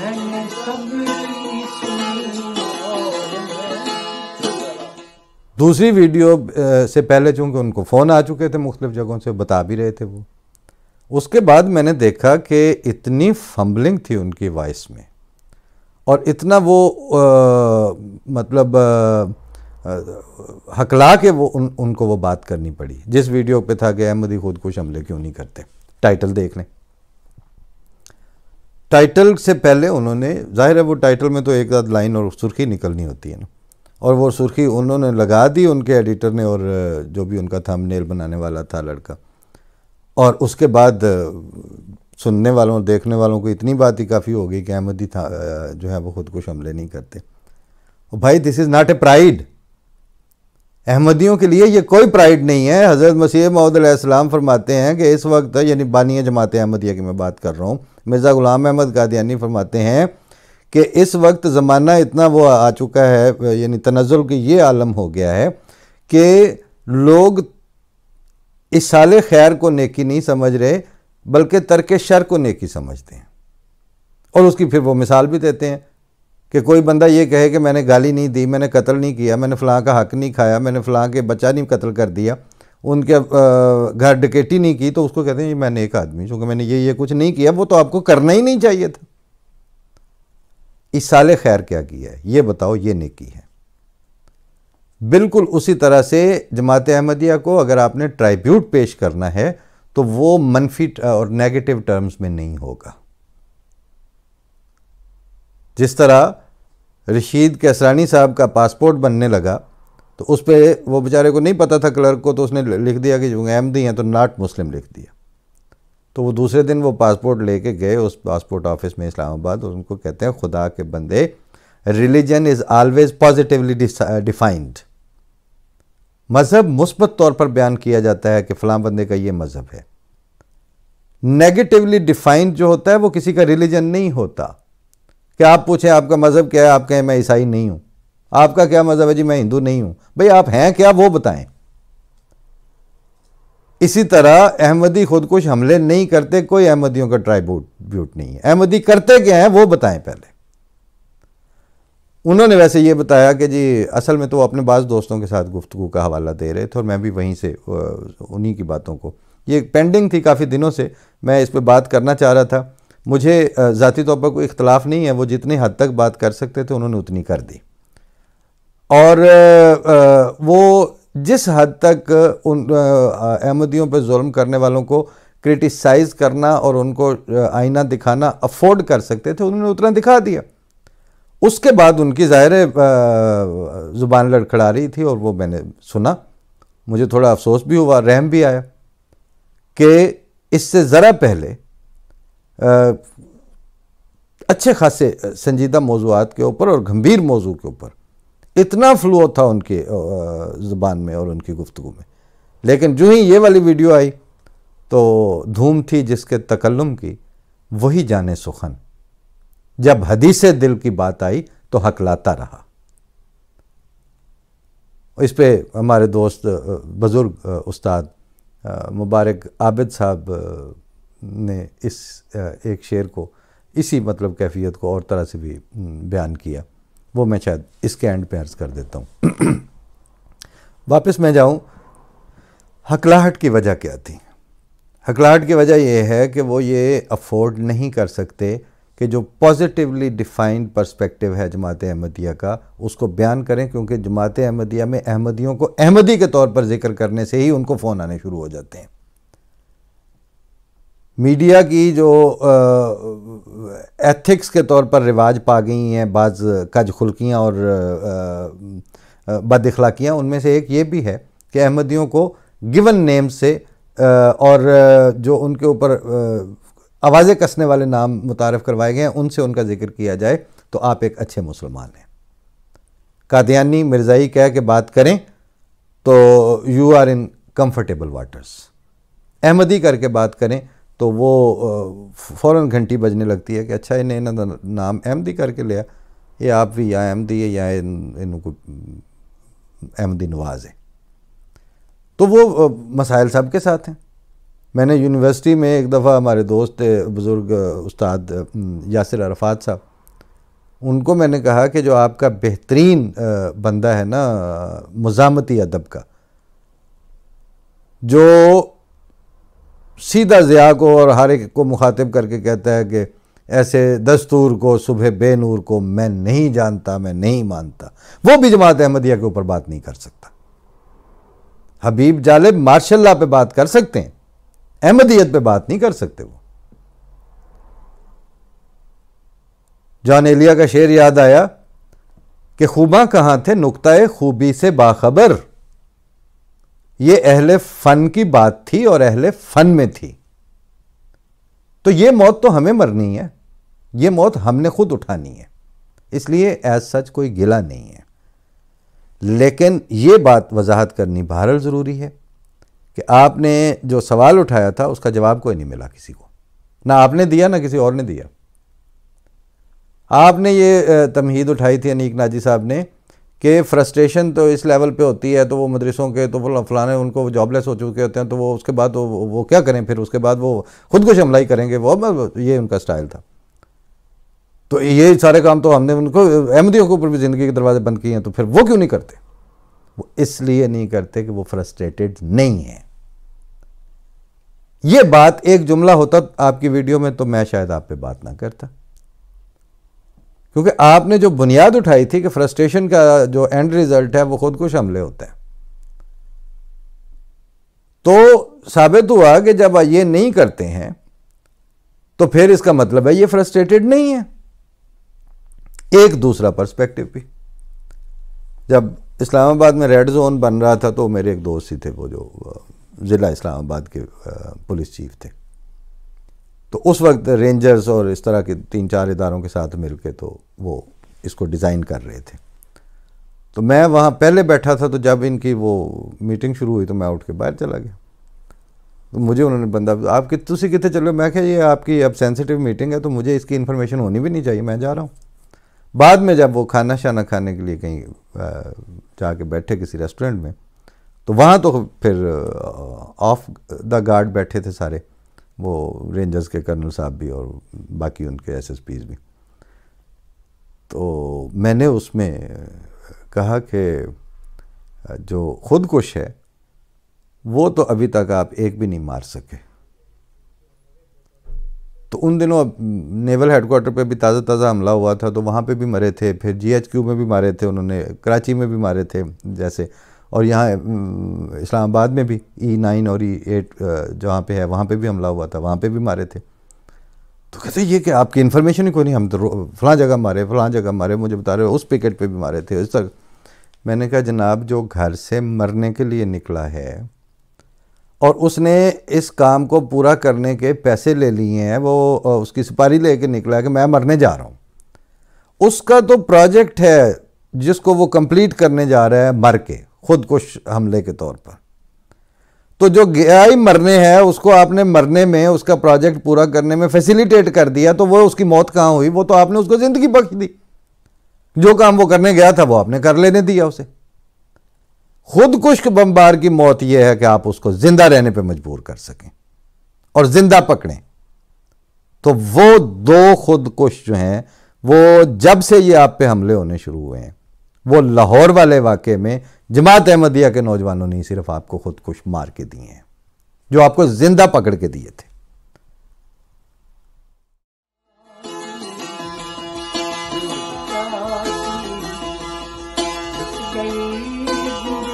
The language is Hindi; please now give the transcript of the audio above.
मैंने सबकी सुनी और दूसरी वीडियो से पहले चूँकि उनको फ़ोन आ चुके थे मुख्तलिफ़ जगहों से, बता भी रहे थे वो। उसके बाद मैंने देखा कि इतनी फंबलिंग थी उनकी वॉइस में और इतना वो मतलब हकला के वो उनको वो बात करनी पड़ी। जिस वीडियो पे था कि अहमदी खुदकुश हमले क्यों नहीं करते, टाइटल देख लें। टाइटल से पहले उन्होंने, जाहिर है वो टाइटल में तो एक आध लाइन और सुर्खी निकलनी होती है ना, और वो सुर्खी उन्होंने लगा दी उनके एडिटर ने और जो भी उनका थंबनेल बनाने वाला था लड़का। और उसके बाद सुनने वालों देखने वालों को इतनी बात ही काफ़ी हो गई कि अहमदी था जो है वो खुदकुश हमले नहीं करते। और भाई this is not a pride. अहमदियों के लिए ये कोई प्राइड नहीं है। हज़रत मसीह मौऊद अलैहिस्सलाम फरमाते हैं कि इस वक्त, यानी बानी जमात अहमदिया की मैं बात कर रहा हूँ, मिर्ज़ा ग़ुलाम अहमद कादियानी फरमाते हैं कि इस वक्त ज़माना इतना वो आ चुका है, यानी तनज़्ज़ुल की ये आलम हो गया है कि लोग इस साले खैर को नेकी नहीं समझ रहे बल्कि तर्क शर को नेकी समझते हैं। और उसकी फिर वो मिसाल भी देते हैं कि कोई बंदा ये कहे कि मैंने गाली नहीं दी, मैंने कत्ल नहीं किया, मैंने फ़लाँ का हक़ नहीं खाया, मैंने फ़लाँ के बच्चा नहीं कत्ल कर दिया, उनके घर डकैती नहीं की, तो उसको कहते हैं मैं नेक आदमी, चूँकि मैंने ये कुछ नहीं किया। वो तो आपको करना ही नहीं चाहिए था। इस साले खैर क्या किया है ये बताओ, ये नेकी है। बिल्कुल उसी तरह से जमात अहमदिया को अगर आपने ट्राइब्यूट पेश करना है तो वो मनफी और नेगेटिव टर्म्स में नहीं होगा। जिस तरह रशीद कैसरानी साहब का पासपोर्ट बनने लगा तो उस पर वो बेचारे को नहीं पता था क्लर्क को, तो उसने लिख दिया कि जो अहमदी हैं तो नॉट मुस्लिम लिख दिया। तो वो दूसरे दिन वो पासपोर्ट लेके गए उस पासपोर्ट ऑफिस में इस्लामाबाद, और उनको कहते हैं खुदा के बंदे, religion is always positively defined. मज़हब मुस्बत तौर पर बयान किया जाता है कि फ़लाँ बंदे का ये मज़हब है। नेगेटिवली डिफाइंड जो होता है वो किसी का रिलीजन नहीं होता। कि आप पूछें आपका मज़हब क्या है, आप कहें मैं ईसाई नहीं हूँ। आपका क्या मज़हब है जी, मैं हिंदू नहीं हूँ। भाई आप हैं क्या वो बताएं। इसी तरह अहमदी खुदकुश हमले नहीं करते, कोई अहमदियों का ट्राइब्यूट नहीं है। अहमदी करते क्या हैं वो बताएं पहले। उन्होंने वैसे ये बताया कि जी असल में तो वो अपने बाज़ दोस्तों के साथ गुफ्तगू का हवाला दे रहे थे और मैं भी वहीं से उन्हीं की बातों को, ये पेंडिंग थी काफ़ी दिनों से, मैं इस पे बात करना चाह रहा था। मुझे ज़ाती तौर पर कोई इख्तलाफ नहीं है, वो जितनी हद तक बात कर सकते थे उन्होंने उतनी कर दी। और वो जिस हद तक उन अहमदियों पर जुल्म करने वालों को क्रिटिसाइज़ करना और उनको आईना दिखाना अफोर्ड कर सकते थे उन्होंने उतना दिखा दिया। उसके बाद उनकी ज़ाहिर ज़ुबान लड़खड़ा रही थी और वो मैंने सुना, मुझे थोड़ा अफसोस भी हुआ, रहम भी आया कि इससे ज़रा पहले अच्छे खासे संजीदा मौज़ूआत के ऊपर और गंभीर मौजू के ऊपर इतना फ्लो था उनके ज़ुबान में और उनकी गुफ्तगू में, लेकिन जो ही ये वाली वीडियो आई तो धूम थी जिसके तकल्लुम की वही जाने सुखन। जब हदीसे दिल की बात आई तो हकलाता रहा। इस पे हमारे दोस्त बुज़ुर्ग उस्ताद मुबारक आबिद साहब ने इस एक शेर को, इसी मतलब कैफियत को और तरह से भी बयान किया। वो मैं शायद इसके एंड पे अर्ज़ कर देता हूँ। वापस मैं जाऊँ, हकलाहट की वजह क्या थी? हकलाहट की वजह यह है कि वो ये अफोर्ड नहीं कर सकते कि जो पॉजिटिवली डिफाइंड पर्सपेक्टिव है जमात अहमदिया का उसको बयान करें, क्योंकि जमात अहमदिया में अहमदियों को अहमदी के तौर पर जिक्र करने से ही उनको फ़ोन आने शुरू हो जाते हैं। मीडिया की जो एथिक्स के तौर पर रिवाज पा गई हैं बाज़ कजखुल्कियाँ और बदअखलाकियाँ, उनमें से एक ये भी है कि अहमदियों को गिवन नेम से और जो उनके ऊपर आवाज़ें कसने वाले नाम मुतारफ़ करवाए गए हैं उनसे उनका जिक्र किया जाए तो आप एक अच्छे मुसलमान हैं। कादियानी मिर्ज़ाई कह के बात करें तो you are in comfortable waters. Ahmadi करके बात करें तो वो फ़ौरन घंटी बजने लगती है कि अच्छा इन्हें नाम अहमदी करके लिया, ये आप भी या अहमदी है या इनको अहमदी नवाज है। तो वो मसाइल सब के साथ हैं। मैंने यूनिवर्सिटी में एक दफ़ा हमारे दोस्त बुज़ुर्ग उस्ताद यासिर अरफात साहब, उनको मैंने कहा कि जो आपका बेहतरीन बंदा है ना मुज़ामती अदब का, जो सीधा ज़िया को और हर एक को मुखातिब करके कहता है कि ऐसे दस्तूर को सुबह बेनूर को मैं नहीं जानता, मैं नहीं मानता, वो भी जमात अहमदिया के ऊपर बात नहीं कर सकता। हबीब जालिब मार्शल्लाह पे बात कर सकते हैं, अहमदियत पे बात नहीं कर सकते। वो जॉन एलिया का शेर याद आया कि खूबा कहां थे नुक्ताए खूबी से बाखबर। ये अहले फन की बात थी और अहले फन में थी। तो ये मौत तो हमें मरनी है, ये मौत हमने खुद उठानी है, इसलिए एज सच कोई गिला नहीं है। लेकिन ये बात वजाहत करनी बहरहाल ज़रूरी है कि आपने जो सवाल उठाया था उसका जवाब कोई नहीं मिला किसी को, ना आपने दिया ना किसी और ने दिया। आपने ये तमहीद उठाई थी अनीक नाजी साहब ने कि फ्रस्ट्रेशन तो इस लेवल पे होती है, तो वो मदरसों के तो फलाने उनको जॉबलेस हो चुके होते हैं, तो वो उसके बाद वो क्या करें, फिर उसके बाद वो खुद को हमला ही करेंगे, वो ये उनका स्टाइल था। तो ये सारे काम तो हमने उनको अहमदियों के ऊपर भी ज़िंदगी के दरवाजे बंद किए हैं, तो फिर वो क्यों नहीं करते? वो इसलिए नहीं करते कि वो फ्रस्ट्रेटेड नहीं है। ये बात एक जुमला होता आपकी वीडियो में तो मैं शायद आप पे बात ना करता, क्योंकि आपने जो बुनियाद उठाई थी कि फ्रस्ट्रेशन का जो एंड रिजल्ट है वो खुदकुश हमले होते हैं। तो साबित हुआ कि जब ये नहीं करते हैं तो फिर इसका मतलब है ये फ्रस्ट्रेटेड नहीं है। एक दूसरा पर्सपेक्टिव भी, जब इस्लामाबाद में रेड जोन बन रहा था तो मेरे एक दोस्त ही थे, वो जो ज़िला इस्लामाबाद के पुलिस चीफ थे, तो उस वक्त रेंजर्स और इस तरह के 3-4 इदारों के साथ मिलके तो वो इसको डिज़ाइन कर रहे थे। तो मैं वहाँ पहले बैठा था, तो जब इनकी वो मीटिंग शुरू हुई तो मैं उठ के बाहर चला गया। तो मुझे उन्होंने बंदा आप तुसी कितने चलो, मैं क्या ये आपकी अब सेंसिटिव मीटिंग है तो मुझे इसकी इन्फॉर्मेशन होनी भी नहीं चाहिए, मैं जा रहा हूँ। बाद में जब वो खाना शाना खाने के लिए कहीं जाके बैठे किसी रेस्टोरेंट में, तो वहाँ तो फिर ऑफ द गार्ड बैठे थे सारे, वो रेंजर्स के कर्नल साहब भी और बाकी उनके एसएसपीज भी। तो मैंने उसमें कहा कि जो खुदकुश है वो तो अभी तक आप एक भी नहीं मार सके। तो उन दिनों नेवल हेडक्वार्टर पे भी ताज़ा हमला हुआ था, तो वहाँ पे भी मरे थे, फिर जीएचक्यू में भी मारे थे उन्होंने, कराची में भी मारे थे जैसे, और यहाँ इस्लामाबाद में भी E9 और E8 जहाँ पे है वहाँ पे भी हमला हुआ था, वहाँ पे भी मारे थे। तो कहते ये कि आपकी इन्फॉर्मेशन ही कोई नहीं, हम तो फलां जगह मारे, फलां जगह मारे, मुझे बता रहे हो उस पिकेट पे भी मारे थे इस तरह। मैंने कहा जनाब, जो घर से मरने के लिए निकला है और उसने इस काम को पूरा करने के पैसे ले लिए हैं, वो उसकी सुपारी लेके निकला है कि मैं मरने जा रहा हूँ, उसका तो प्रोजेक्ट है जिसको वो कंप्लीट करने जा रहा है मर के, खुदकुश हमले के तौर पर। तो जो गया ही मरने है उसको आपने मरने में, उसका प्रोजेक्ट पूरा करने में फैसिलिटेट कर दिया, तो वो उसकी मौत कहाँ हुई? वो तो आपने उसको जिंदगी बख्श दी। जो काम वो करने गया था वो आपने कर लेने दिया उसे। खुदकुश बमबार की मौत यह है कि आप उसको जिंदा रहने पे मजबूर कर सकें और जिंदा पकड़ें। तो वो दो खुदकुश जो हैं, वो जब से ये आप पे हमले होने शुरू हुए हैं, वो लाहौर वाले वाक़े में जमात अहमदिया के नौजवानों ने सिर्फ आपको खुदकुश मार के दिए हैं, जो आपको जिंदा पकड़ के दिए थे। गई